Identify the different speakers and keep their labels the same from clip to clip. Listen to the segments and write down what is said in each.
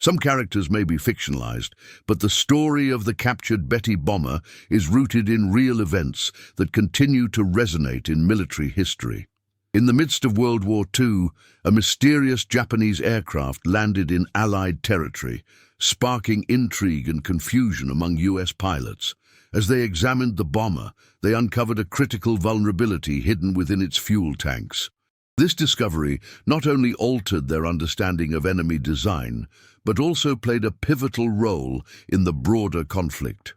Speaker 1: Some characters may be fictionalized, but the story of the captured Betty bomber is rooted in real events that continue to resonate in military history. In the midst of World War II, a mysterious Japanese aircraft landed in Allied territory, sparking intrigue and confusion among US pilots. As they examined the bomber, they uncovered a critical vulnerability hidden within its fuel tanks. This discovery not only altered their understanding of enemy design, but also played a pivotal role in the broader conflict.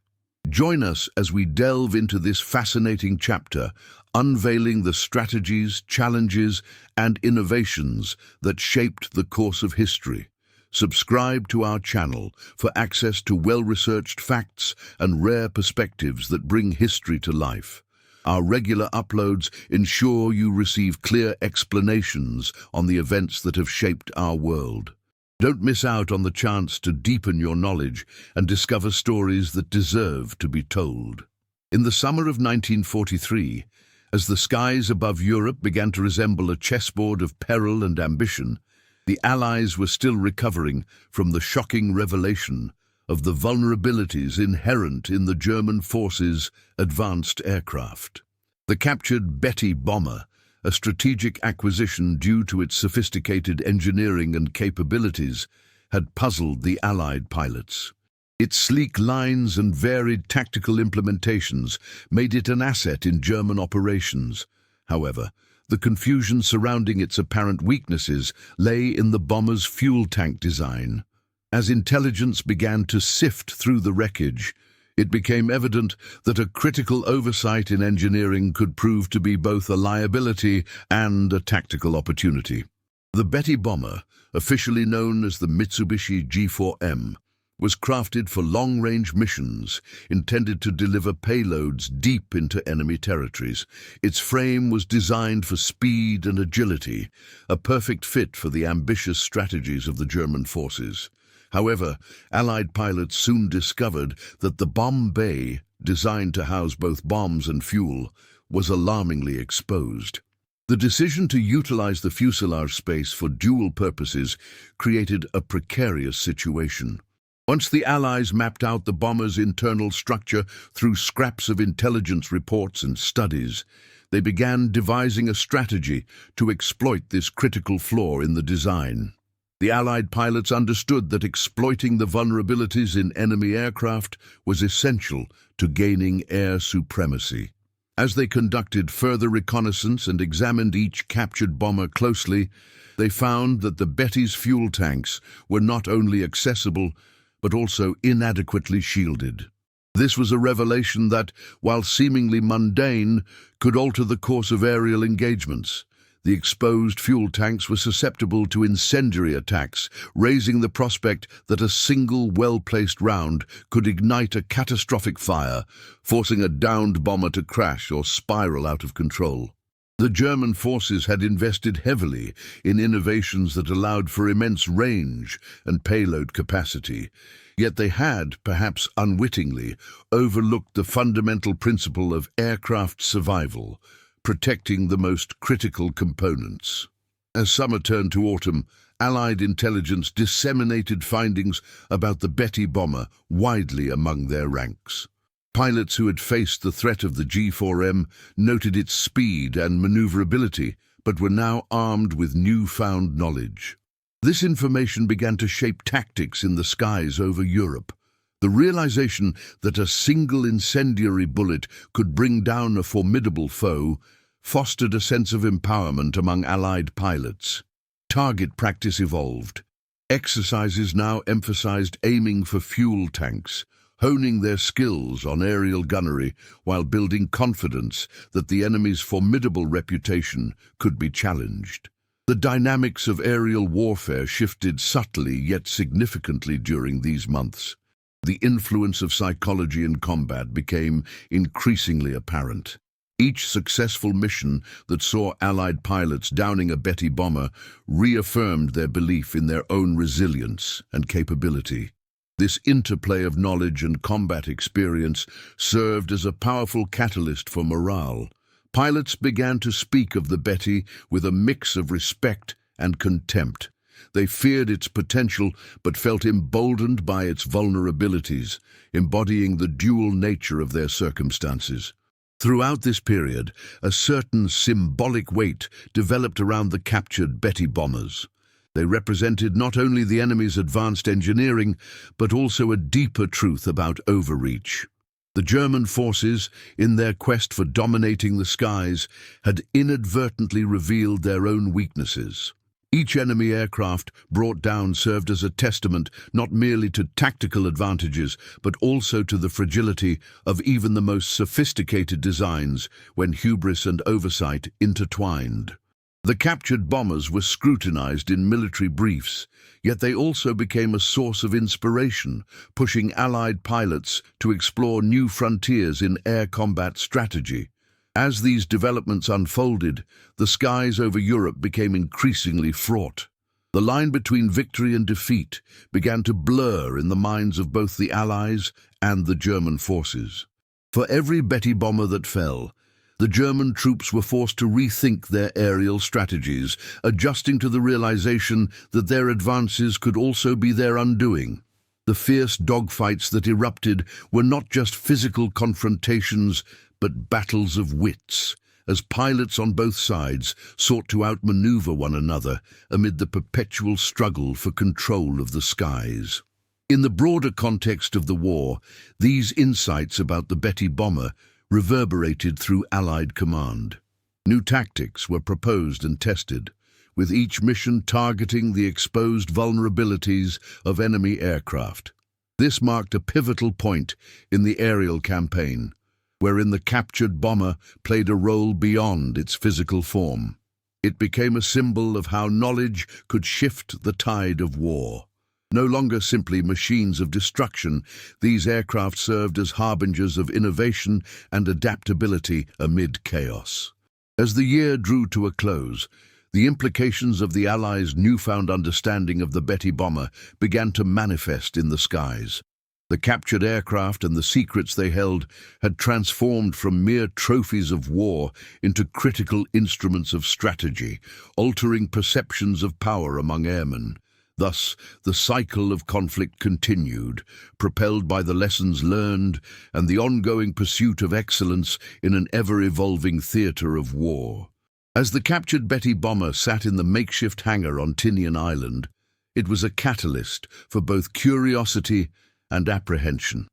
Speaker 1: Join us as we delve into this fascinating chapter, unveiling the strategies, challenges, and innovations that shaped the course of history. Subscribe to our channel for access to well-researched facts and rare perspectives that bring history to life. Our regular uploads ensure you receive clear explanations on the events that have shaped our world. Don't miss out on the chance to deepen your knowledge and discover stories that deserve to be told. In the summer of 1943, as the skies above Europe began to resemble a chessboard of peril and ambition, the Allies were still recovering from the shocking revelation of the vulnerabilities inherent in the German forces' advanced aircraft. The captured Betty bomber, a strategic acquisition due to its sophisticated engineering and capabilities, had puzzled the Allied pilots. Its sleek lines and varied tactical implementations made it an asset in German operations. However, the confusion surrounding its apparent weaknesses lay in the bomber's fuel tank design. As intelligence began to sift through the wreckage, it became evident that a critical oversight in engineering could prove to be both a liability and a tactical opportunity. The Betty bomber, officially known as the Mitsubishi G4M, was crafted for long-range missions intended to deliver payloads deep into enemy territories. Its frame was designed for speed and agility, a perfect fit for the ambitious strategies of the German forces. However, Allied pilots soon discovered that the bomb bay, designed to house both bombs and fuel, was alarmingly exposed. The decision to utilize the fuselage space for dual purposes created a precarious situation. Once the Allies mapped out the bomber's internal structure through scraps of intelligence reports and studies, they began devising a strategy to exploit this critical flaw in the design. The Allied pilots understood that exploiting the vulnerabilities in enemy aircraft was essential to gaining air supremacy. As they conducted further reconnaissance and examined each captured bomber closely, they found that the Betty's fuel tanks were not only accessible, but also inadequately shielded. This was a revelation that, while seemingly mundane, could alter the course of aerial engagements. The exposed fuel tanks were susceptible to incendiary attacks, raising the prospect that a single well-placed round could ignite a catastrophic fire, forcing a downed bomber to crash or spiral out of control. The German forces had invested heavily in innovations that allowed for immense range and payload capacity, yet they had, perhaps unwittingly, overlooked the fundamental principle of aircraft survival, protecting the most critical components. As summer turned to autumn, Allied intelligence disseminated findings about the Betty bomber widely among their ranks. Pilots who had faced the threat of the G4M noted its speed and maneuverability, but were now armed with newfound knowledge. This information began to shape tactics in the skies over Europe. The realization that a single incendiary bullet could bring down a formidable foe fostered a sense of empowerment among Allied pilots. Target practice evolved. Exercises now emphasized aiming for fuel tanks, honing their skills on aerial gunnery while building confidence that the enemy's formidable reputation could be challenged. The dynamics of aerial warfare shifted subtly yet significantly during these months. The influence of psychology in combat became increasingly apparent. Each successful mission that saw Allied pilots downing a Betty bomber reaffirmed their belief in their own resilience and capability. This interplay of knowledge and combat experience served as a powerful catalyst for morale. Pilots began to speak of the Betty with a mix of respect and contempt. They feared its potential but felt emboldened by its vulnerabilities, embodying the dual nature of their circumstances. Throughout this period, a certain symbolic weight developed around the captured Betty bombers. They represented not only the enemy's advanced engineering, but also a deeper truth about overreach. The German forces, in their quest for dominating the skies, had inadvertently revealed their own weaknesses. Each enemy aircraft brought down served as a testament not merely to tactical advantages, but also to the fragility of even the most sophisticated designs when hubris and oversight intertwined. The captured bombers were scrutinized in military briefs, yet they also became a source of inspiration, pushing Allied pilots to explore new frontiers in air combat strategy. As these developments unfolded, the skies over Europe became increasingly fraught. The line between victory and defeat began to blur in the minds of both the Allies and the German forces. For every Betty bomber that fell, the German troops were forced to rethink their aerial strategies, adjusting to the realization that their advances could also be their undoing. The fierce dogfights that erupted were not just physical confrontations, but battles of wits, as pilots on both sides sought to outmaneuver one another amid the perpetual struggle for control of the skies. In the broader context of the war, these insights about the Betty bomber reverberated through Allied command. New tactics were proposed and tested, with each mission targeting the exposed vulnerabilities of enemy aircraft. This marked a pivotal point in the aerial campaign, wherein the captured bomber played a role beyond its physical form. It became a symbol of how knowledge could shift the tide of war. No longer simply machines of destruction, these aircraft served as harbingers of innovation and adaptability amid chaos. As the year drew to a close, the implications of the Allies' newfound understanding of the Betty bomber began to manifest in the skies. The captured aircraft and the secrets they held had transformed from mere trophies of war into critical instruments of strategy, altering perceptions of power among airmen. Thus, the cycle of conflict continued, propelled by the lessons learned and the ongoing pursuit of excellence in an ever-evolving theater of war. As the captured Betty bomber sat in the makeshift hangar on Tinian Island, it was a catalyst for both curiosity and apprehension.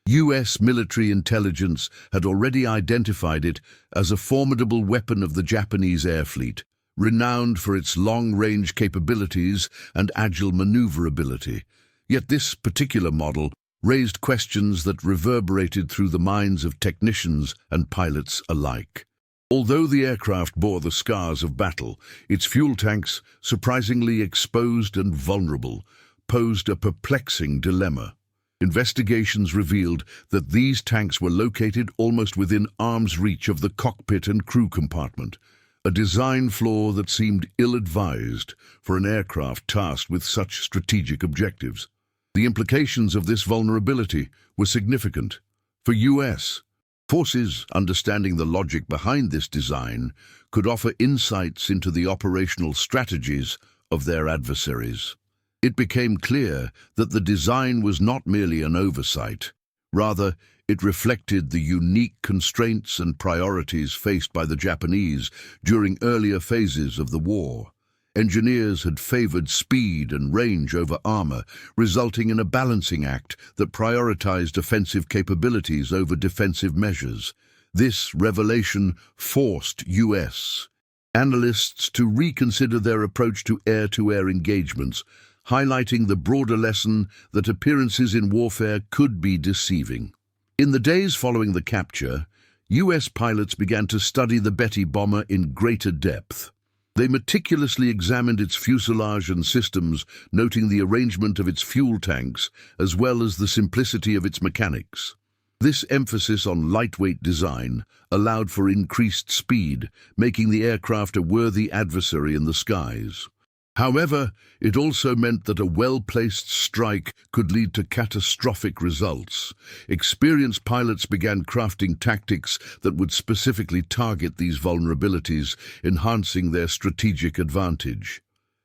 Speaker 1: U.S. military intelligence had already identified it as a formidable weapon of the Japanese air fleet, renowned for its long-range capabilities and agile maneuverability. Yet this particular model raised questions that reverberated through the minds of technicians and pilots alike. Although the aircraft bore the scars of battle, its fuel tanks, surprisingly exposed and vulnerable, posed a perplexing dilemma. Investigations revealed that these tanks were located almost within arm's reach of the cockpit and crew compartment, a design flaw that seemed ill-advised for an aircraft tasked with such strategic objectives. The implications of this vulnerability were significant. For U.S. forces, understanding the logic behind this design could offer insights into the operational strategies of their adversaries. It became clear that the design was not merely an oversight. Rather, it reflected the unique constraints and priorities faced by the Japanese during earlier phases of the war. Engineers had favored speed and range over armor, resulting in a balancing act that prioritized offensive capabilities over defensive measures. This revelation forced U.S. analysts to reconsider their approach to air-to-air engagements, highlighting the broader lesson that appearances in warfare could be deceiving. In the days following the capture, U.S. pilots began to study the Betty bomber in greater depth. They meticulously examined its fuselage and systems, noting the arrangement of its fuel tanks as well as the simplicity of its mechanics. This emphasis on lightweight design allowed for increased speed, making the aircraft a worthy adversary in the skies. However, it also meant that a well-placed strike could lead to catastrophic results. Experienced pilots began crafting tactics that would specifically target these vulnerabilities, enhancing their strategic advantage.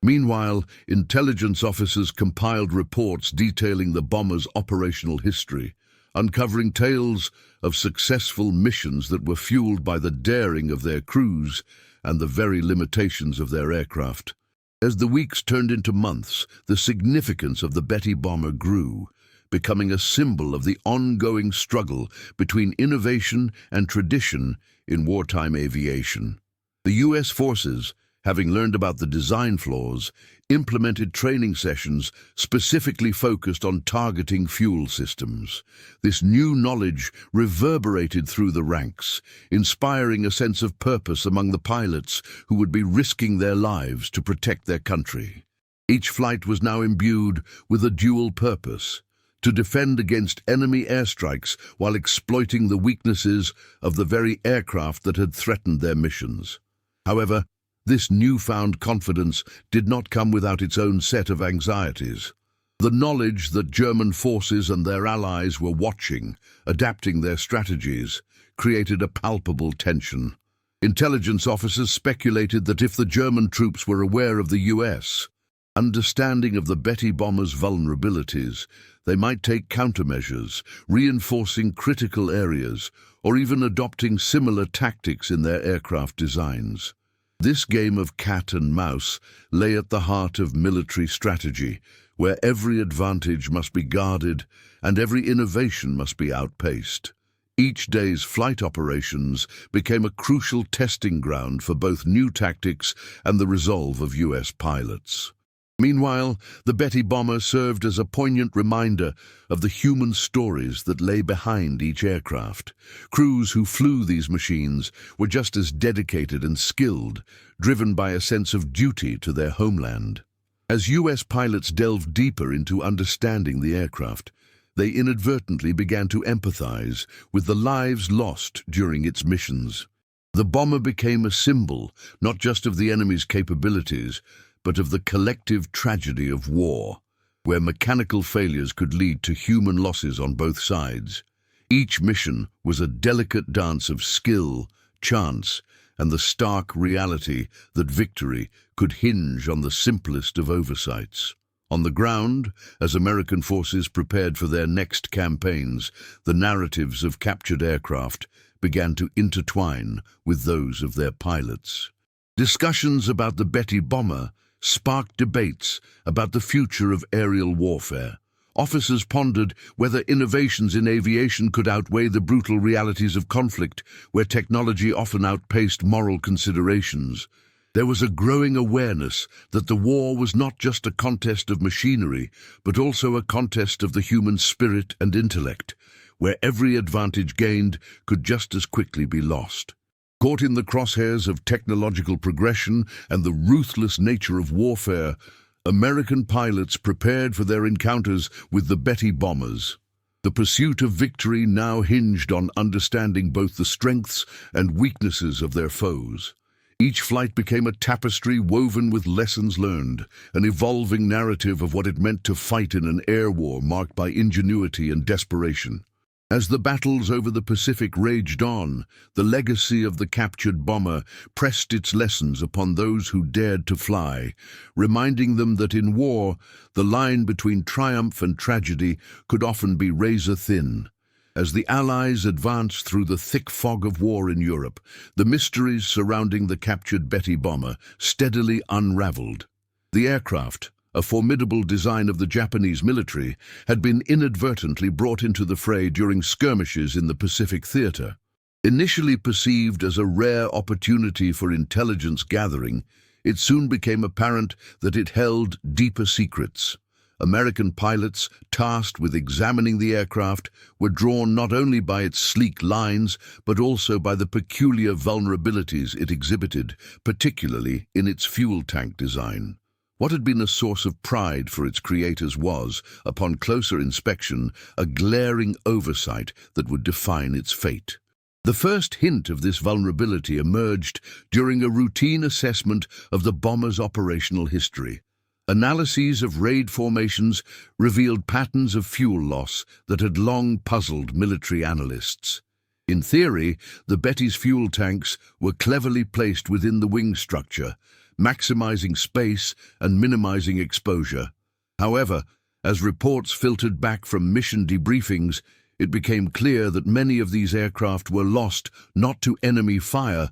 Speaker 1: Meanwhile, intelligence officers compiled reports detailing the bomber's operational history, uncovering tales of successful missions that were fueled by the daring of their crews and the very limitations of their aircraft. As the weeks turned into months, the significance of the Betty bomber grew, becoming a symbol of the ongoing struggle between innovation and tradition in wartime aviation. The U.S. forces, having learned about the design flaws, implemented training sessions specifically focused on targeting fuel systems. This new knowledge reverberated through the ranks, inspiring a sense of purpose among the pilots who would be risking their lives to protect their country. Each flight was now imbued with a dual purpose: to defend against enemy airstrikes while exploiting the weaknesses of the very aircraft that had threatened their missions. However, this newfound confidence did not come without its own set of anxieties. The knowledge that German forces and their allies were watching, adapting their strategies, created a palpable tension. Intelligence officers speculated that if the German troops were aware of the U.S. understanding of the Betty bomber's vulnerabilities, they might take countermeasures, reinforcing critical areas, or even adopting similar tactics in their aircraft designs. This game of cat and mouse lay at the heart of military strategy, where every advantage must be guarded and every innovation must be outpaced. Each day's flight operations became a crucial testing ground for both new tactics and the resolve of U.S. pilots. Meanwhile, the Betty bomber served as a poignant reminder of the human stories that lay behind each aircraft. Crews who flew these machines were just as dedicated and skilled, driven by a sense of duty to their homeland. As U.S. pilots delved deeper into understanding the aircraft, they inadvertently began to empathize with the lives lost during its missions. The bomber became a symbol not just of the enemy's capabilities, but of the collective tragedy of war, where mechanical failures could lead to human losses on both sides. Each mission was a delicate dance of skill, chance, and the stark reality that victory could hinge on the simplest of oversights. On the ground, as American forces prepared for their next campaigns, the narratives of captured aircraft began to intertwine with those of their pilots. Discussions about the Betty bomber sparked debates about the future of aerial warfare. Officers pondered whether innovations in aviation could outweigh the brutal realities of conflict, where technology often outpaced moral considerations. There was a growing awareness that the war was not just a contest of machinery, but also a contest of the human spirit and intellect, where every advantage gained could just as quickly be lost. Caught in the crosshairs of technological progression and the ruthless nature of warfare, American pilots prepared for their encounters with the Betty bombers. The pursuit of victory now hinged on understanding both the strengths and weaknesses of their foes. Each flight became a tapestry woven with lessons learned, an evolving narrative of what it meant to fight in an air war marked by ingenuity and desperation. As the battles over the Pacific raged on, the legacy of the captured bomber pressed its lessons upon those who dared to fly, reminding them that in war, the line between triumph and tragedy could often be razor-thin. As the Allies advanced through the thick fog of war in Europe, the mysteries surrounding the captured Betty bomber steadily unraveled. The aircraft, a formidable design of the Japanese military, had been inadvertently brought into the fray during skirmishes in the Pacific theater. Initially perceived as a rare opportunity for intelligence gathering, it soon became apparent that it held deeper secrets. American pilots, tasked with examining the aircraft, were drawn not only by its sleek lines, but also by the peculiar vulnerabilities it exhibited, particularly in its fuel tank design. What had been a source of pride for its creators was, upon closer inspection, a glaring oversight that would define its fate. The first hint of this vulnerability emerged during a routine assessment of the bomber's operational history. Analyses of raid formations revealed patterns of fuel loss that had long puzzled military analysts. In theory, the Betty's fuel tanks were cleverly placed within the wing structure, maximizing space and minimizing exposure. However, as reports filtered back from mission debriefings, it became clear that many of these aircraft were lost not to enemy fire,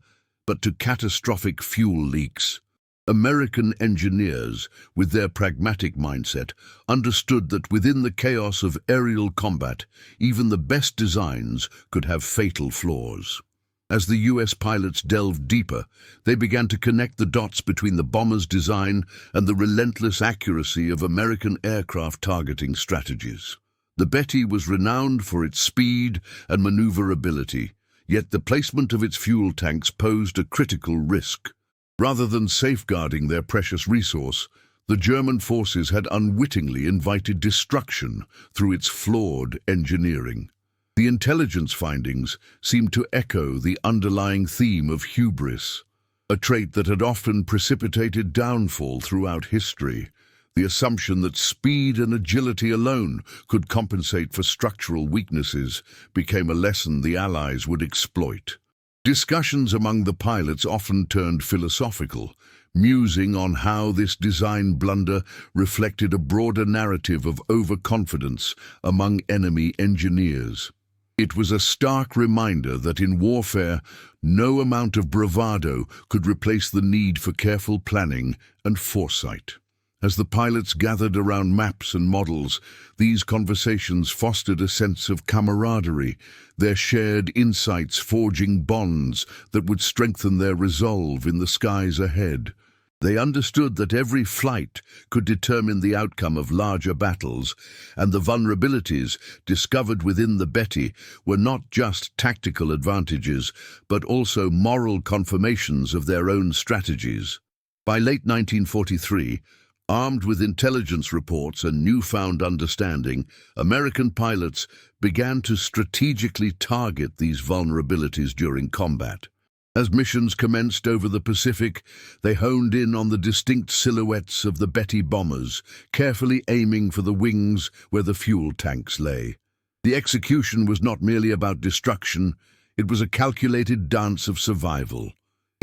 Speaker 1: but to catastrophic fuel leaks. American engineers, with their pragmatic mindset, understood that within the chaos of aerial combat, even the best designs could have fatal flaws. As the US pilots delved deeper, they began to connect the dots between the bomber's design and the relentless accuracy of American aircraft targeting strategies. The Betty was renowned for its speed and maneuverability, yet the placement of its fuel tanks posed a critical risk. Rather than safeguarding their precious resource, the German forces had unwittingly invited destruction through its flawed engineering. The intelligence findings seemed to echo the underlying theme of hubris, a trait that had often precipitated downfall throughout history. The assumption that speed and agility alone could compensate for structural weaknesses became a lesson the Allies would exploit. Discussions among the pilots often turned philosophical, musing on how this design blunder reflected a broader narrative of overconfidence among enemy engineers. It was a stark reminder that in warfare, no amount of bravado could replace the need for careful planning and foresight. As the pilots gathered around maps and models, these conversations fostered a sense of camaraderie, their shared insights forging bonds that would strengthen their resolve in the skies ahead. They understood that every flight could determine the outcome of larger battles, and the vulnerabilities discovered within the Betty were not just tactical advantages, but also moral confirmations of their own strategies. By late 1943, armed with intelligence reports and newfound understanding, American pilots began to strategically target these vulnerabilities during combat. As missions commenced over the Pacific, they honed in on the distinct silhouettes of the Betty bombers, carefully aiming for the wings where the fuel tanks lay. The execution was not merely about destruction, it was a calculated dance of survival.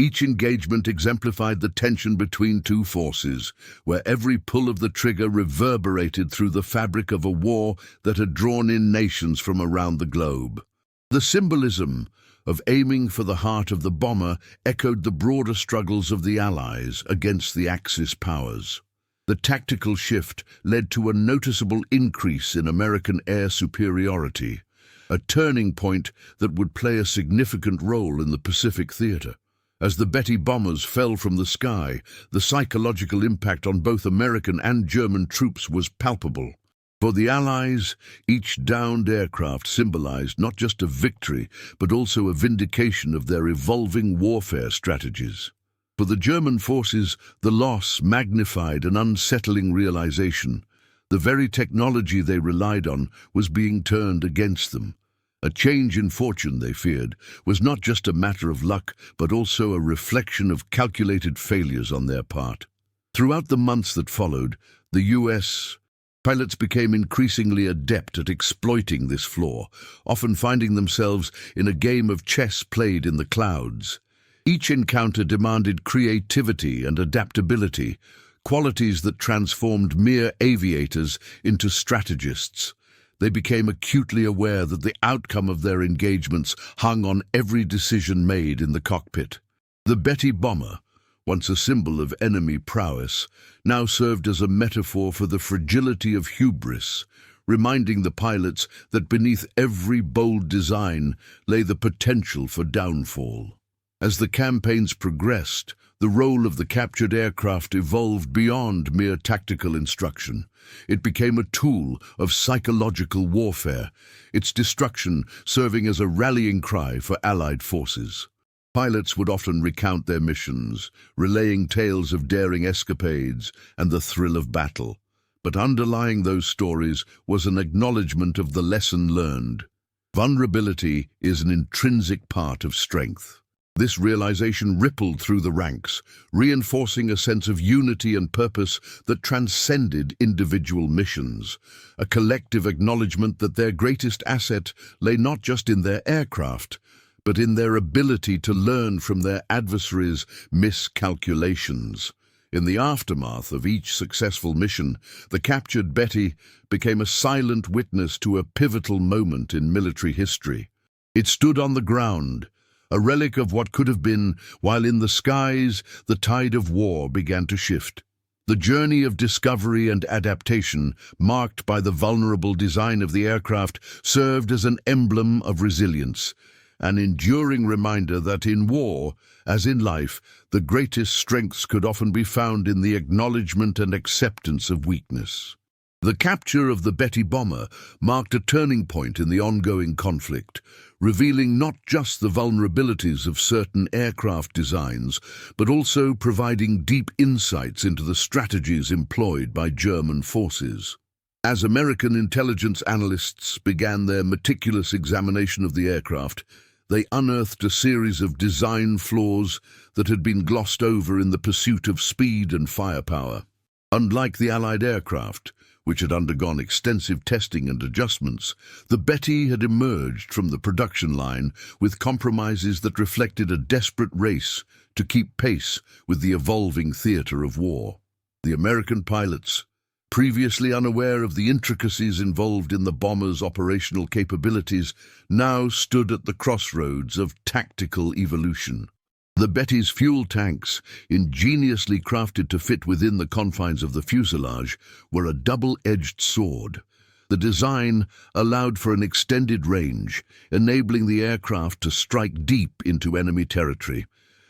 Speaker 1: Each engagement exemplified the tension between two forces, where every pull of the trigger reverberated through the fabric of a war that had drawn in nations from around the globe. The symbolism of aiming for the heart of the bomber echoed the broader struggles of the Allies against the Axis powers. The tactical shift led to a noticeable increase in American air superiority, a turning point that would play a significant role in the Pacific theater. As the Betty bombers fell from the sky, the psychological impact on both American and German troops was palpable. For the Allies, each downed aircraft symbolized not just a victory, but also a vindication of their evolving warfare strategies. For the German forces, the loss magnified an unsettling realization. The very technology they relied on was being turned against them. A change in fortune, they feared, was not just a matter of luck, but also a reflection of calculated failures on their part. Throughout the months that followed, the U.S. pilots became increasingly adept at exploiting this flaw, often finding themselves in a game of chess played in the clouds. Each encounter demanded creativity and adaptability, qualities that transformed mere aviators into strategists. They became acutely aware that the outcome of their engagements hung on every decision made in the cockpit. The Betty bomber, once a symbol of enemy prowess, now served as a metaphor for the fragility of hubris, reminding the pilots that beneath every bold design lay the potential for downfall. As the campaigns progressed, the role of the captured aircraft evolved beyond mere tactical instruction. It became a tool of psychological warfare, its destruction serving as a rallying cry for Allied forces. Pilots would often recount their missions, relaying tales of daring escapades and the thrill of battle. But underlying those stories was an acknowledgement of the lesson learned. Vulnerability is an intrinsic part of strength. This realization rippled through the ranks, reinforcing a sense of unity and purpose that transcended individual missions, a collective acknowledgement that their greatest asset lay not just in their aircraft, but in their ability to learn from their adversaries' miscalculations. In the aftermath of each successful mission, the captured Betty became a silent witness to a pivotal moment in military history. It stood on the ground, a relic of what could have been, while in the skies the tide of war began to shift. The journey of discovery and adaptation, marked by the vulnerable design of the aircraft, served as an emblem of resilience, an enduring reminder that in war, as in life, the greatest strengths could often be found in the acknowledgement and acceptance of weakness. The capture of the Betty bomber marked a turning point in the ongoing conflict, revealing not just the vulnerabilities of certain aircraft designs, but also providing deep insights into the strategies employed by German forces. As American intelligence analysts began their meticulous examination of the aircraft, they unearthed a series of design flaws that had been glossed over in the pursuit of speed and firepower. Unlike the Allied aircraft, which had undergone extensive testing and adjustments, the Betty had emerged from the production line with compromises that reflected a desperate race to keep pace with the evolving theater of war. The American pilots, previously unaware of the intricacies involved in the bomber's operational capabilities, now stood at the crossroads of tactical evolution. The Betty's fuel tanks, ingeniously crafted to fit within the confines of the fuselage, were a double-edged sword. The design allowed for an extended range, enabling the aircraft to strike deep into enemy territory.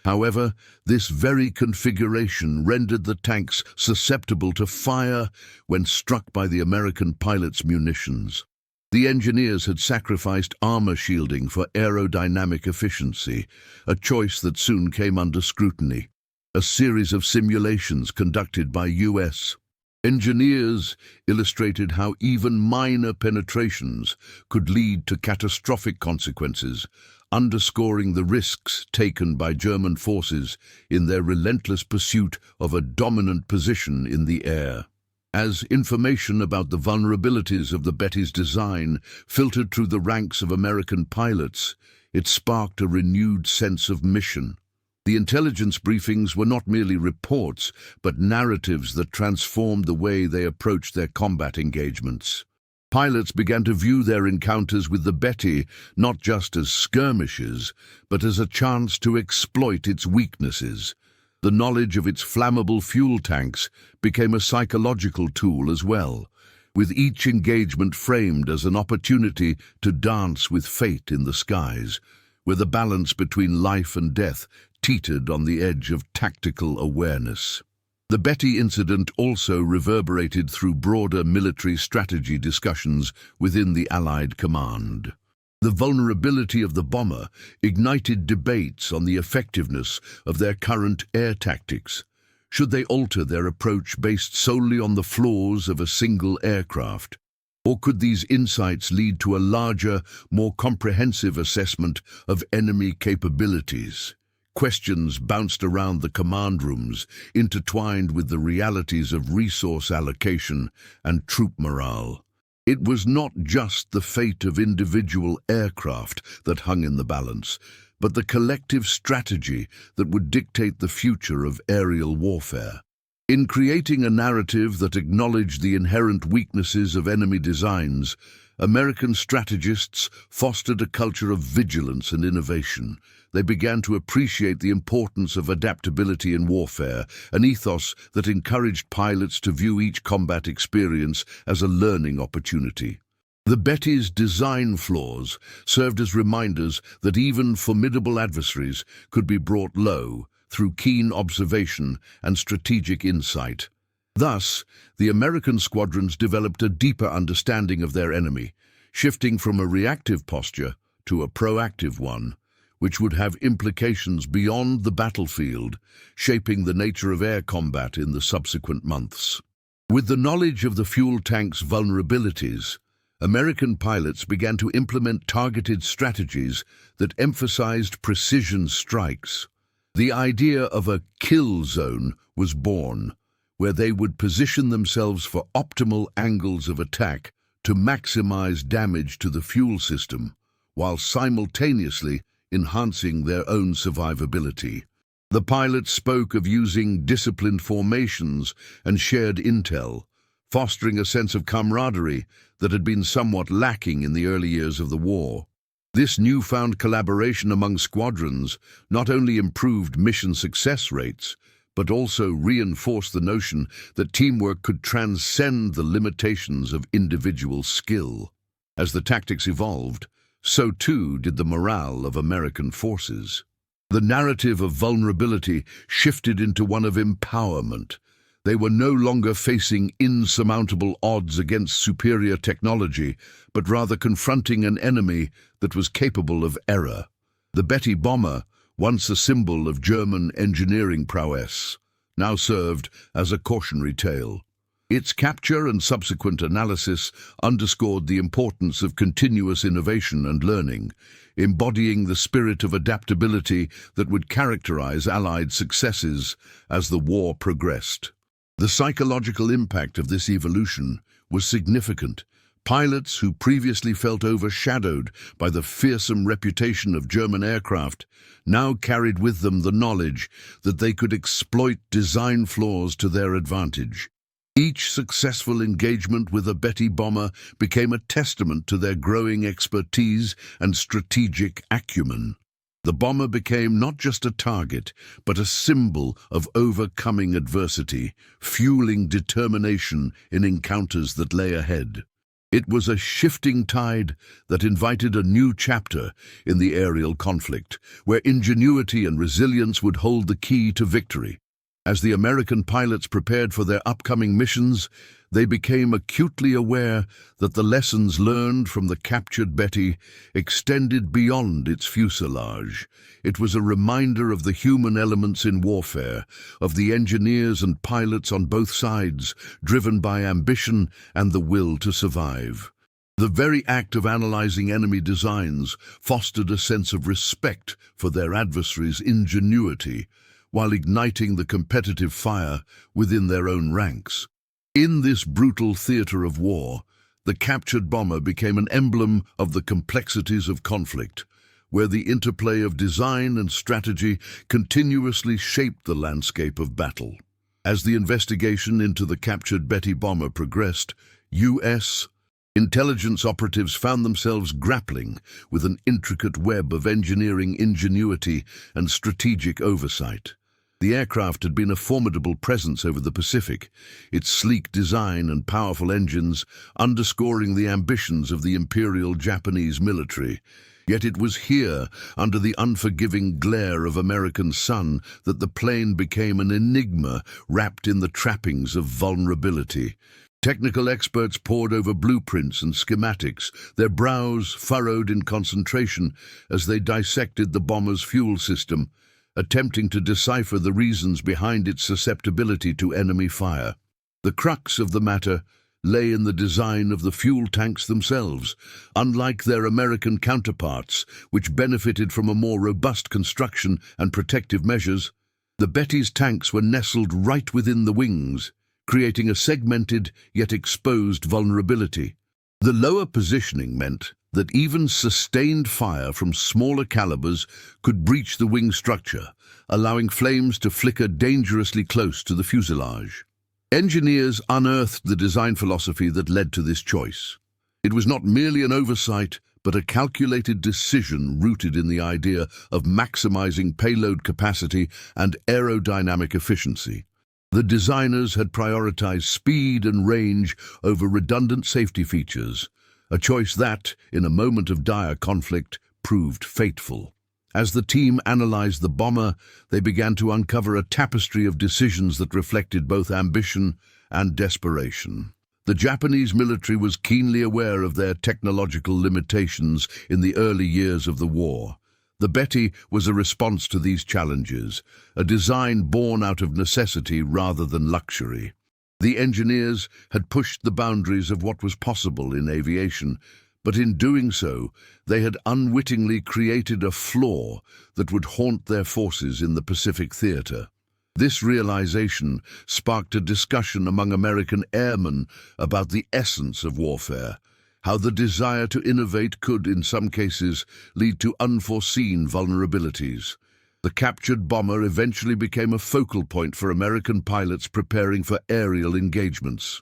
Speaker 1: However, this very configuration rendered the tanks susceptible to fire when struck by the American pilots' munitions. The engineers had sacrificed armor shielding for aerodynamic efficiency, a choice that soon came under scrutiny. A series of simulations conducted by U.S. engineers illustrated how even minor penetrations could lead to catastrophic consequences, underscoring the risks taken by German forces in their relentless pursuit of a dominant position in the air. As information about the vulnerabilities of the Betty's design filtered through the ranks of American pilots, it sparked a renewed sense of mission. The intelligence briefings were not merely reports, but narratives that transformed the way they approached their combat engagements. Pilots began to view their encounters with the Betty not just as skirmishes, but as a chance to exploit its weaknesses. The knowledge of its flammable fuel tanks became a psychological tool as well, with each engagement framed as an opportunity to dance with fate in the skies, where the balance between life and death teetered on the edge of tactical awareness. The Betty incident also reverberated through broader military strategy discussions within the Allied command. The vulnerability of the bomber ignited debates on the effectiveness of their current air tactics. Should they alter their approach based solely on the flaws of a single aircraft? Or could these insights lead to a larger, more comprehensive assessment of enemy capabilities? Questions bounced around the command rooms, intertwined with the realities of resource allocation and troop morale. It was not just the fate of individual aircraft that hung in the balance, but the collective strategy that would dictate the future of aerial warfare. In creating a narrative that acknowledged the inherent weaknesses of enemy designs, American strategists fostered a culture of vigilance and innovation. They began to appreciate the importance of adaptability in warfare, an ethos that encouraged pilots to view each combat experience as a learning opportunity. The Betty's design flaws served as reminders that even formidable adversaries could be brought low through keen observation and strategic insight. Thus, the American squadrons developed a deeper understanding of their enemy, shifting from a reactive posture to a proactive one, which would have implications beyond the battlefield, shaping the nature of air combat in the subsequent months. With the knowledge of the fuel tank's vulnerabilities, American pilots began to implement targeted strategies that emphasized precision strikes. The idea of a kill zone was born, where they would position themselves for optimal angles of attack to maximize damage to the fuel system, while simultaneously enhancing their own survivability. The pilots spoke of using disciplined formations and shared intel, fostering a sense of camaraderie that had been somewhat lacking in the early years of the war. This newfound collaboration among squadrons not only improved mission success rates, but also reinforced the notion that teamwork could transcend the limitations of individual skill. As the tactics evolved, so too did the morale of American forces. The narrative of vulnerability shifted into one of empowerment. They were no longer facing insurmountable odds against superior technology, but rather confronting an enemy that was capable of error. The Betty bomber, once a symbol of German engineering prowess, now served as a cautionary tale. Its capture and subsequent analysis underscored the importance of continuous innovation and learning, embodying the spirit of adaptability that would characterize Allied successes as the war progressed. The psychological impact of this evolution was significant. Pilots who previously felt overshadowed by the fearsome reputation of German aircraft now carried with them the knowledge that they could exploit design flaws to their advantage. Each successful engagement with a Betty bomber became a testament to their growing expertise and strategic acumen. The bomber became not just a target, but a symbol of overcoming adversity, fueling determination in encounters that lay ahead. It was a shifting tide that invited a new chapter in the aerial conflict, where ingenuity and resilience would hold the key to victory. As the American pilots prepared for their upcoming missions, they became acutely aware that the lessons learned from the captured Betty extended beyond its fuselage. It was a reminder of the human elements in warfare, of the engineers and pilots on both sides, driven by ambition and the will to survive. The very act of analyzing enemy designs fostered a sense of respect for their adversaries' ingenuity, while igniting the competitive fire within their own ranks. In this brutal theater of war, the captured bomber became an emblem of the complexities of conflict, where the interplay of design and strategy continuously shaped the landscape of battle. As the investigation into the captured Betty bomber progressed, U.S. intelligence operatives found themselves grappling with an intricate web of engineering ingenuity and strategic oversight. The aircraft had been a formidable presence over the Pacific, its sleek design and powerful engines underscoring the ambitions of the Imperial Japanese military. Yet it was here, under the unforgiving glare of American sun, that the plane became an enigma wrapped in the trappings of vulnerability. Technical experts pored over blueprints and schematics, their brows furrowed in concentration as they dissected the bomber's fuel system, attempting to decipher the reasons behind its susceptibility to enemy fire. The crux of the matter lay in the design of the fuel tanks themselves. Unlike their American counterparts, which benefited from a more robust construction and protective measures, the Betty's tanks were nestled right within the wings, creating a segmented yet exposed vulnerability. The lower positioning meant that even sustained fire from smaller calibers could breach the wing structure, allowing flames to flicker dangerously close to the fuselage. Engineers unearthed the design philosophy that led to this choice. It was not merely an oversight, but a calculated decision rooted in the idea of maximizing payload capacity and aerodynamic efficiency. The designers had prioritized speed and range over redundant safety features, a choice that, in a moment of dire conflict, proved fateful. As the team analyzed the bomber, they began to uncover a tapestry of decisions that reflected both ambition and desperation. The Japanese military was keenly aware of their technological limitations in the early years of the war. The Betty was a response to these challenges, a design born out of necessity rather than luxury. The engineers had pushed the boundaries of what was possible in aviation, but in doing so, they had unwittingly created a flaw that would haunt their forces in the Pacific theater. This realization sparked a discussion among American airmen about the essence of warfare, how the desire to innovate could, in some cases, lead to unforeseen vulnerabilities. The captured bomber eventually became a focal point for American pilots preparing for aerial engagements.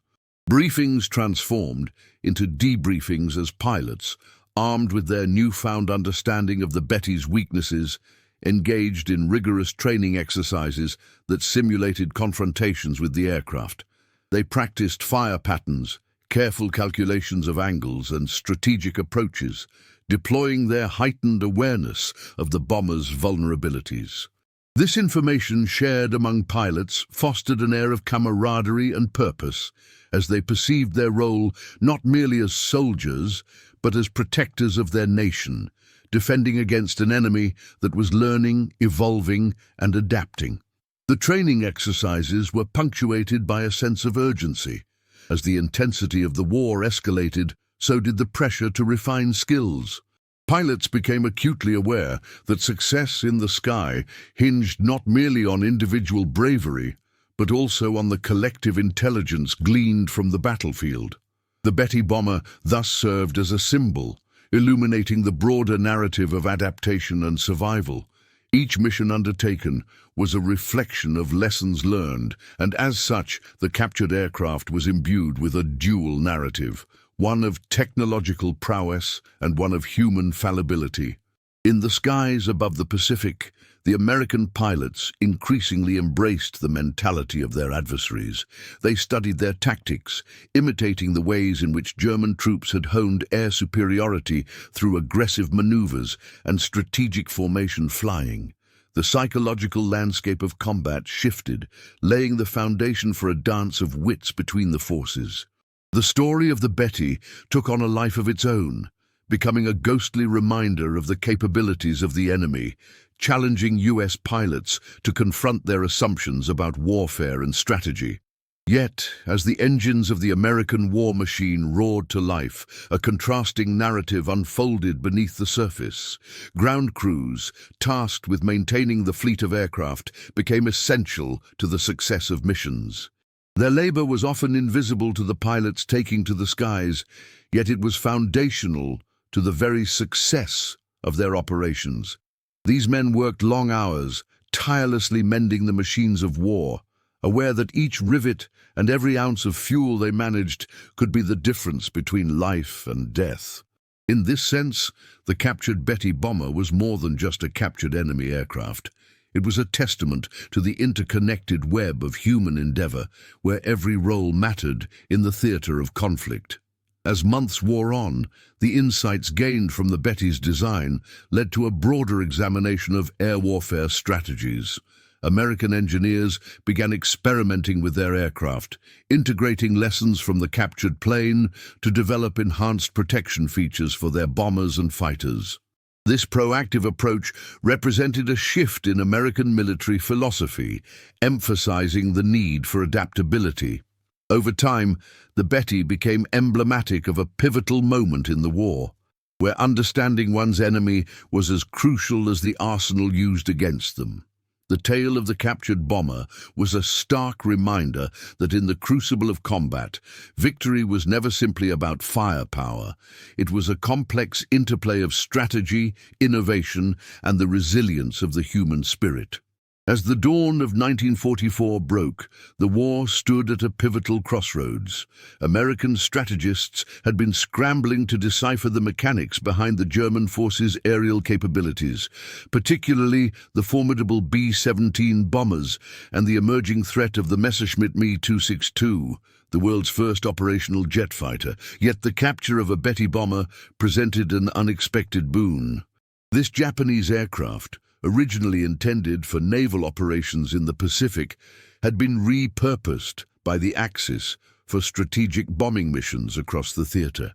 Speaker 1: Briefings transformed into debriefings as pilots, armed with their newfound understanding of the Betty's weaknesses, engaged in rigorous training exercises that simulated confrontations with the aircraft. They practiced fire patterns, careful calculations of angles, and strategic approaches, deploying their heightened awareness of the bomber's vulnerabilities. This information shared among pilots fostered an air of camaraderie and purpose, as they perceived their role not merely as soldiers, but as protectors of their nation, defending against an enemy that was learning, evolving, and adapting. The training exercises were punctuated by a sense of urgency. As the intensity of the war escalated, so did the pressure to refine skills. Pilots became acutely aware that success in the sky hinged not merely on individual bravery, but also on the collective intelligence gleaned from the battlefield. The Betty bomber thus served as a symbol, illuminating the broader narrative of adaptation and survival. Each mission undertaken was a reflection of lessons learned, and as such, the captured aircraft was imbued with a dual narrative, one of technological prowess and one of human fallibility. In the skies above the Pacific, the American pilots increasingly embraced the mentality of their adversaries. They studied their tactics, imitating the ways in which German troops had honed air superiority through aggressive maneuvers and strategic formation flying. The psychological landscape of combat shifted, laying the foundation for a dance of wits between the forces. The story of the Betty took on a life of its own, becoming a ghostly reminder of the capabilities of the enemy, challenging U.S. pilots to confront their assumptions about warfare and strategy. Yet, as the engines of the American war machine roared to life, a contrasting narrative unfolded beneath the surface. Ground crews, tasked with maintaining the fleet of aircraft, became essential to the success of missions. Their labor was often invisible to the pilots taking to the skies, yet it was foundational to the very success of their operations. These men worked long hours, tirelessly mending the machines of war, aware that each rivet and every ounce of fuel they managed could be the difference between life and death. In this sense, the captured Betty bomber was more than just a captured enemy aircraft. It was a testament to the interconnected web of human endeavor, where every role mattered in the theater of conflict. As months wore on, the insights gained from the Betty's design led to a broader examination of air warfare strategies. American engineers began experimenting with their aircraft, integrating lessons from the captured plane to develop enhanced protection features for their bombers and fighters. This proactive approach represented a shift in American military philosophy, emphasizing the need for adaptability. Over time, the Betty became emblematic of a pivotal moment in the war, where understanding one's enemy was as crucial as the arsenal used against them. The tale of the captured bomber was a stark reminder that in the crucible of combat, victory was never simply about firepower. It was a complex interplay of strategy, innovation, and the resilience of the human spirit. As the dawn of 1944 broke, the war stood at a pivotal crossroads. American strategists had been scrambling to decipher the mechanics behind the German forces' aerial capabilities, particularly the formidable B-17 bombers and the emerging threat of the Messerschmitt Me-262, the world's first operational jet fighter. Yet the capture of a Betty bomber presented an unexpected boon. This Japanese aircraft, originally intended for naval operations in the Pacific, had been repurposed by the Axis for strategic bombing missions across the theater.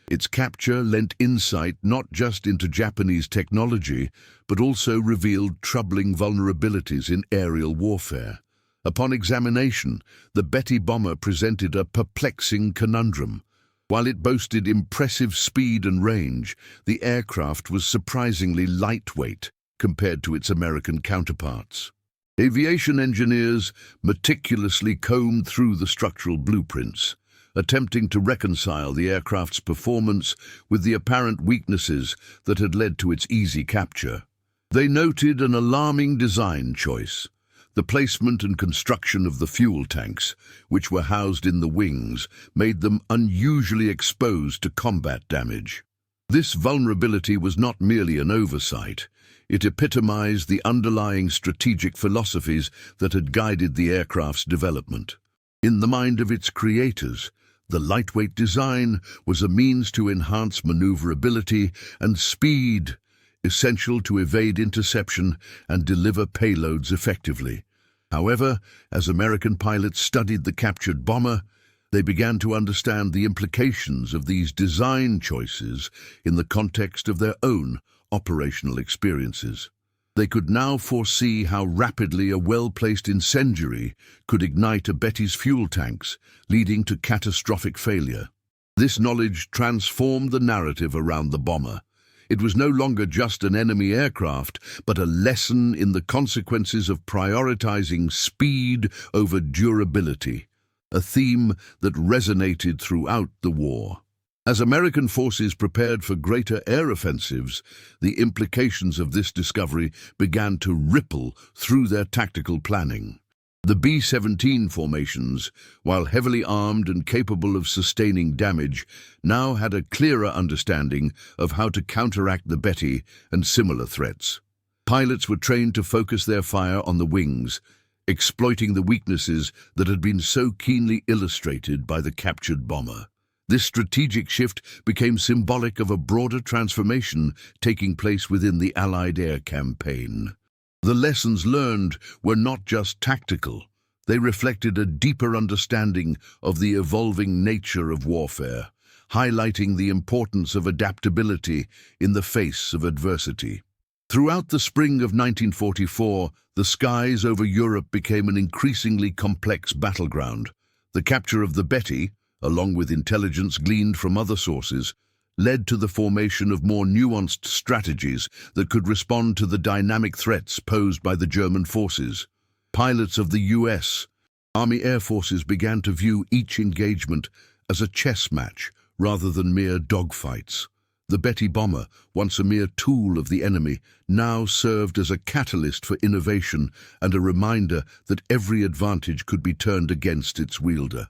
Speaker 1: Its capture lent insight not just into Japanese technology, but also revealed troubling vulnerabilities in aerial warfare. Upon examination, the Betty bomber presented a perplexing conundrum. While it boasted impressive speed and range, the aircraft was surprisingly lightweight compared to its American counterparts. Aviation engineers meticulously combed through the structural blueprints, attempting to reconcile the aircraft's performance with the apparent weaknesses that had led to its easy capture. They noted an alarming design choice: the placement and construction of the fuel tanks, which were housed in the wings, made them unusually exposed to combat damage. This vulnerability was not merely an oversight. It epitomized the underlying strategic philosophies that had guided the aircraft's development. In the mind of its creators, the lightweight design was a means to enhance maneuverability and speed, essential to evade interception and deliver payloads effectively. However, as American pilots studied the captured bomber, they began to understand the implications of these design choices in the context of their own operational experiences. They could now foresee how rapidly a well-placed incendiary could ignite a Betty's fuel tanks, leading to catastrophic failure. This knowledge transformed the narrative around the bomber. It was no longer just an enemy aircraft, but a lesson in the consequences of prioritizing speed over durability, a theme that resonated throughout the war. As American forces prepared for greater air offensives, the implications of this discovery began to ripple through their tactical planning. The B-17 formations, while heavily armed and capable of sustaining damage, now had a clearer understanding of how to counteract the Betty and similar threats. Pilots were trained to focus their fire on the wings, exploiting the weaknesses that had been so keenly illustrated by the captured bomber. This strategic shift became symbolic of a broader transformation taking place within the Allied air campaign. The lessons learned were not just tactical. They reflected a deeper understanding of the evolving nature of warfare, highlighting the importance of adaptability in the face of adversity. Throughout the spring of 1944, the skies over Europe became an increasingly complex battleground. The capture of the Betty, along with intelligence gleaned from other sources, led to the formation of more nuanced strategies that could respond to the dynamic threats posed by the German forces. Pilots of the U.S. Army Air Forces began to view each engagement as a chess match rather than mere dogfights. The Betty bomber, once a mere tool of the enemy, now served as a catalyst for innovation and a reminder that every advantage could be turned against its wielder.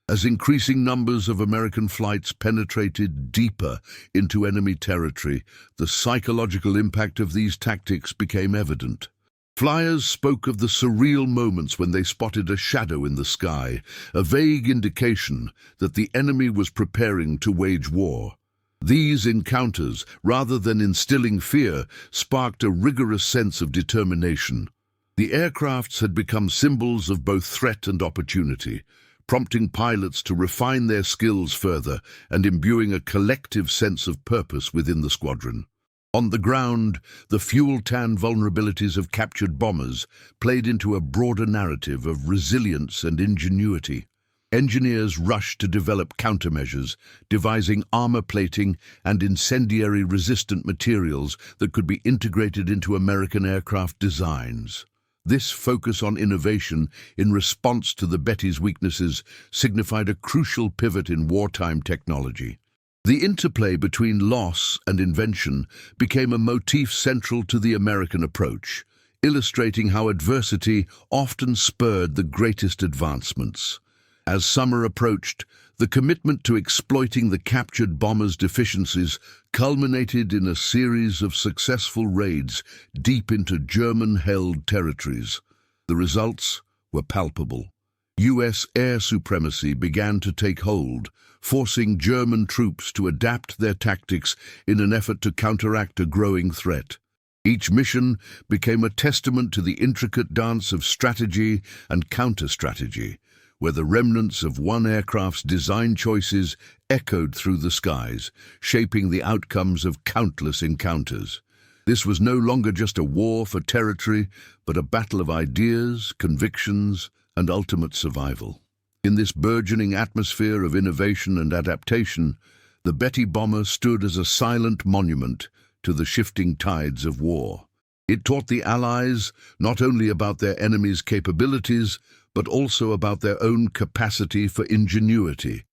Speaker 1: As increasing numbers of American flights penetrated deeper into enemy territory, the psychological impact of these tactics became evident. Flyers spoke of the surreal moments when they spotted a shadow in the sky, a vague indication that the enemy was preparing to wage war. These encounters, rather than instilling fear, sparked a rigorous sense of determination. The aircrafts had become symbols of both threat and opportunity, prompting pilots to refine their skills further and imbuing a collective sense of purpose within the squadron. On the ground, the fuel tan vulnerabilities of captured bombers played into a broader narrative of resilience and ingenuity. Engineers rushed to develop countermeasures, devising armor plating and incendiary-resistant materials that could be integrated into American aircraft designs. This focus on innovation in response to the Betty's weaknesses signified a crucial pivot in wartime technology. The interplay between loss and invention became a motif central to the American approach, illustrating how adversity often spurred the greatest advancements. As summer approached, the commitment to exploiting the captured bomber's deficiencies culminated in a series of successful raids deep into German-held territories. The results were palpable. U.S. air supremacy began to take hold, forcing German troops to adapt their tactics in an effort to counteract a growing threat. Each mission became a testament to the intricate dance of strategy and counter-strategy, where the remnants of one aircraft's design choices echoed through the skies, shaping the outcomes of countless encounters. This was no longer just a war for territory, but a battle of ideas, convictions, and ultimate survival. In this burgeoning atmosphere of innovation and adaptation, the Betty bomber stood as a silent monument to the shifting tides of war. It taught the Allies not only about their enemies' capabilities, but also about their own capacity for ingenuity.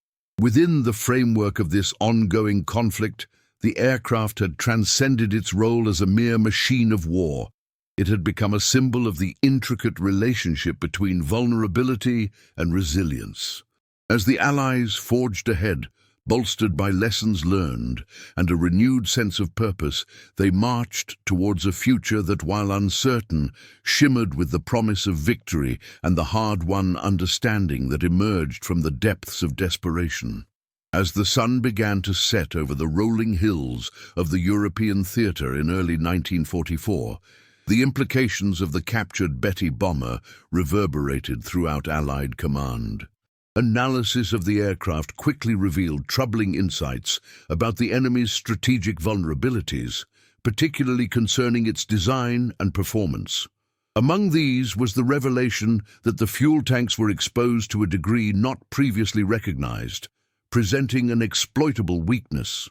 Speaker 1: Within the framework of this ongoing conflict, the aircraft had transcended its role as a mere machine of war. It had become a symbol of the intricate relationship between vulnerability and resilience. As the Allies forged ahead, bolstered by lessons learned and a renewed sense of purpose, they marched towards a future that, while uncertain, shimmered with the promise of victory and the hard-won understanding that emerged from the depths of desperation. As the sun began to set over the rolling hills of the European theater in early 1944, the implications of the captured Betty bomber reverberated throughout Allied command. Analysis of the aircraft quickly revealed troubling insights about the enemy's strategic vulnerabilities, particularly concerning its design and performance. Among these was the revelation that the fuel tanks were exposed to a degree not previously recognized, presenting an exploitable weakness.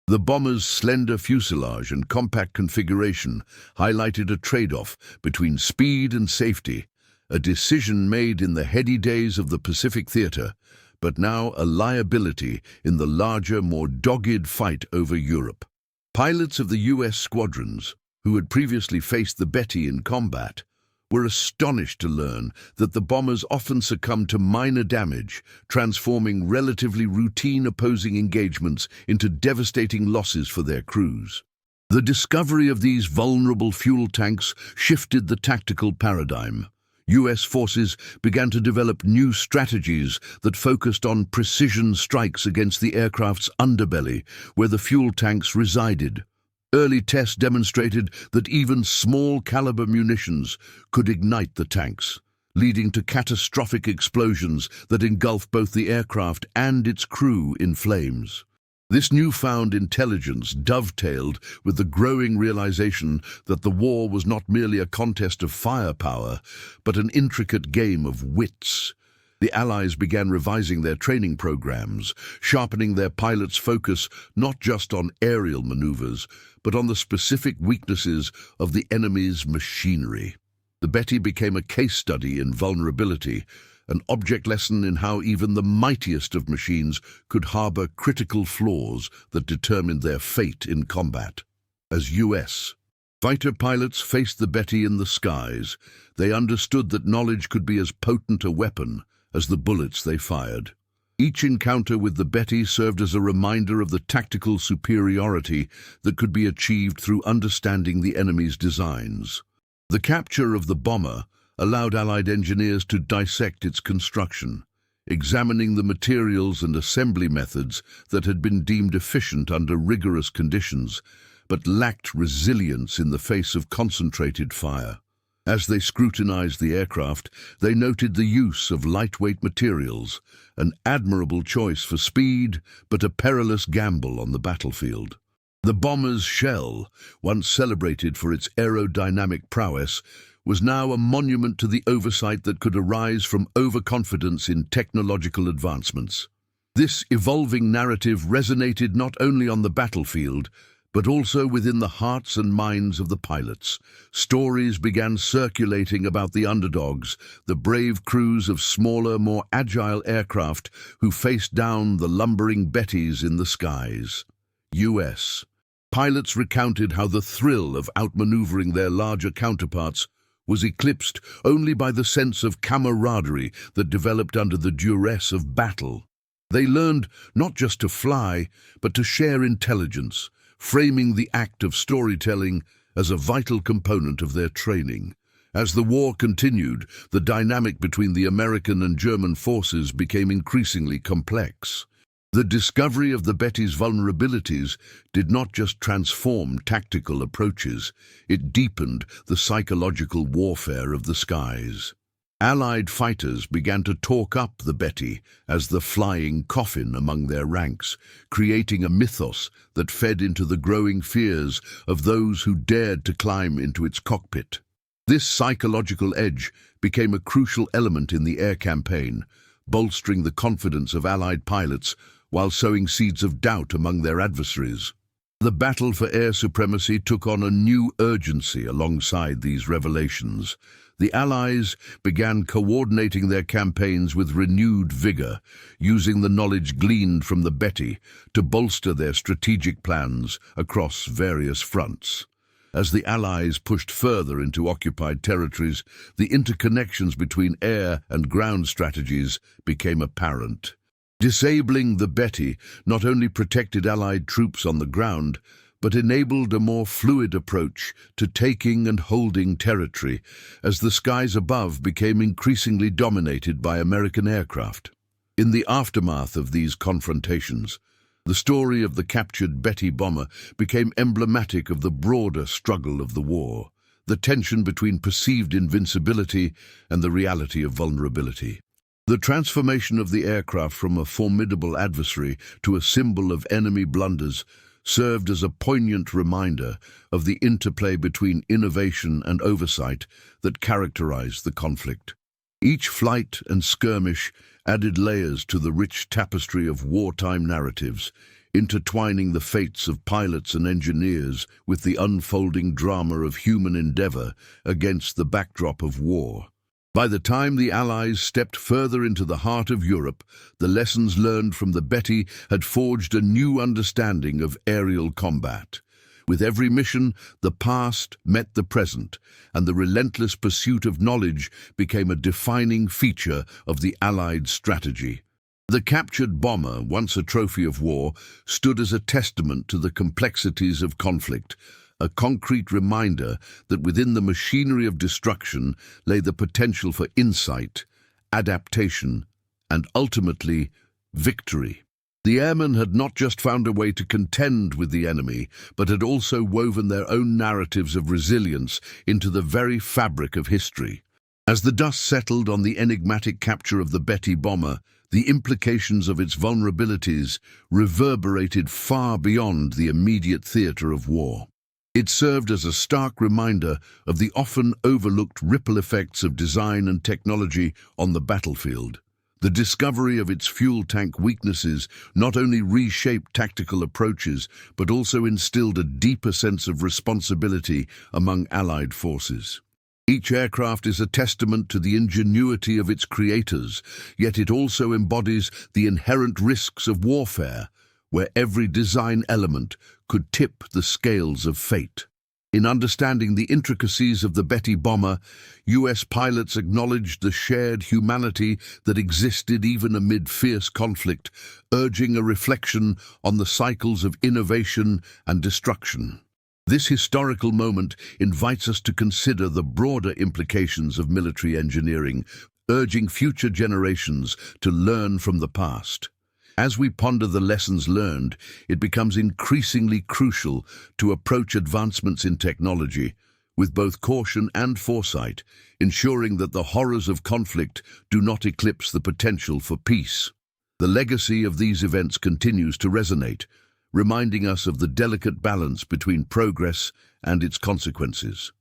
Speaker 1: The bomber's slender fuselage and compact configuration highlighted a trade-off between speed and safety, a decision made in the heady days of the Pacific Theater, but now a liability in the larger, more dogged fight over Europe. Pilots of the U.S. squadrons, who had previously faced the Betty in combat, were astonished to learn that the bombers often succumbed to minor damage, transforming relatively routine opposing engagements into devastating losses for their crews. The discovery of these vulnerable fuel tanks shifted the tactical paradigm. U.S. forces began to develop new strategies that focused on precision strikes against the aircraft's underbelly, where the fuel tanks resided. Early tests demonstrated that even small-caliber munitions could ignite the tanks, leading to catastrophic explosions that engulfed both the aircraft and its crew in flames. This newfound intelligence dovetailed with the growing realization that the war was not merely a contest of firepower, but an intricate game of wits. The Allies began revising their training programs, sharpening their pilots' focus not just on aerial maneuvers, but on the specific weaknesses of the enemy's machinery. The Betty became a case study in vulnerability, an object lesson in how even the mightiest of machines could harbor critical flaws that determined their fate in combat. As U.S. fighter pilots faced the Betty in the skies, they understood that knowledge could be as potent a weapon as the bullets they fired. Each encounter with the Betty served as a reminder of the tactical superiority that could be achieved through understanding the enemy's designs. The capture of the bomber allowed Allied engineers to dissect its construction, examining the materials and assembly methods that had been deemed efficient under rigorous conditions, but lacked resilience in the face of concentrated fire. As they scrutinized the aircraft, they noted the use of lightweight materials, an admirable choice for speed, but a perilous gamble on the battlefield. The bomber's shell, once celebrated for its aerodynamic prowess, was now a monument to the oversight that could arise from overconfidence in technological advancements. This evolving narrative resonated not only on the battlefield, but also within the hearts and minds of the pilots. Stories began circulating about the underdogs, the brave crews of smaller, more agile aircraft who faced down the lumbering Bettys in the skies. U.S. pilots recounted how the thrill of outmaneuvering their larger counterparts was eclipsed only by the sense of camaraderie that developed under the duress of battle. They learned not just to fly, but to share intelligence, framing the act of storytelling as a vital component of their training. As the war continued, the dynamic between the American and German forces became increasingly complex. The discovery of the Betty's vulnerabilities did not just transform tactical approaches, it deepened the psychological warfare of the skies. Allied fighters began to talk up the Betty as the flying coffin among their ranks, creating a mythos that fed into the growing fears of those who dared to climb into its cockpit. This psychological edge became a crucial element in the air campaign, bolstering the confidence of Allied pilots while sowing seeds of doubt among their adversaries. The battle for air supremacy took on a new urgency alongside these revelations. The Allies began coordinating their campaigns with renewed vigor, using the knowledge gleaned from the Betty to bolster their strategic plans across various fronts. As the Allies pushed further into occupied territories, the interconnections between air and ground strategies became apparent. Disabling the Betty not only protected Allied troops on the ground, but enabled a more fluid approach to taking and holding territory as the skies above became increasingly dominated by American aircraft. In the aftermath of these confrontations, the story of the captured Betty bomber became emblematic of the broader struggle of the war, the tension between perceived invincibility and the reality of vulnerability. The transformation of the aircraft from a formidable adversary to a symbol of enemy blunders served as a poignant reminder of the interplay between innovation and oversight that characterized the conflict. Each flight and skirmish added layers to the rich tapestry of wartime narratives, intertwining the fates of pilots and engineers with the unfolding drama of human endeavor against the backdrop of war. By the time the Allies stepped further into the heart of Europe, the lessons learned from the Betty had forged a new understanding of aerial combat. With every mission, the past met the present, and the relentless pursuit of knowledge became a defining feature of the Allied strategy. The captured bomber, once a trophy of war, stood as a testament to the complexities of conflict, a concrete reminder that within the machinery of destruction lay the potential for insight, adaptation, and ultimately, victory. The airmen had not just found a way to contend with the enemy, but had also woven their own narratives of resilience into the very fabric of history. As the dust settled on the enigmatic capture of the Betty bomber, the implications of its vulnerabilities reverberated far beyond the immediate theater of war. It served as a stark reminder of the often overlooked ripple effects of design and technology on the battlefield. The discovery of its fuel tank weaknesses not only reshaped tactical approaches, but also instilled a deeper sense of responsibility among Allied forces. Each aircraft is a testament to the ingenuity of its creators, yet it also embodies the inherent risks of warfare, where every design element could tip the scales of fate. In understanding the intricacies of the Betty bomber, U.S. pilots acknowledged the shared humanity that existed even amid fierce conflict, urging a reflection on the cycles of innovation and destruction. This historical moment invites us to consider the broader implications of military engineering, urging future generations to learn from the past. As we ponder the lessons learned, it becomes increasingly crucial to approach advancements in technology with both caution and foresight, ensuring that the horrors of conflict do not eclipse the potential for peace. The legacy of these events continues to resonate, reminding us of the delicate balance between progress and its consequences.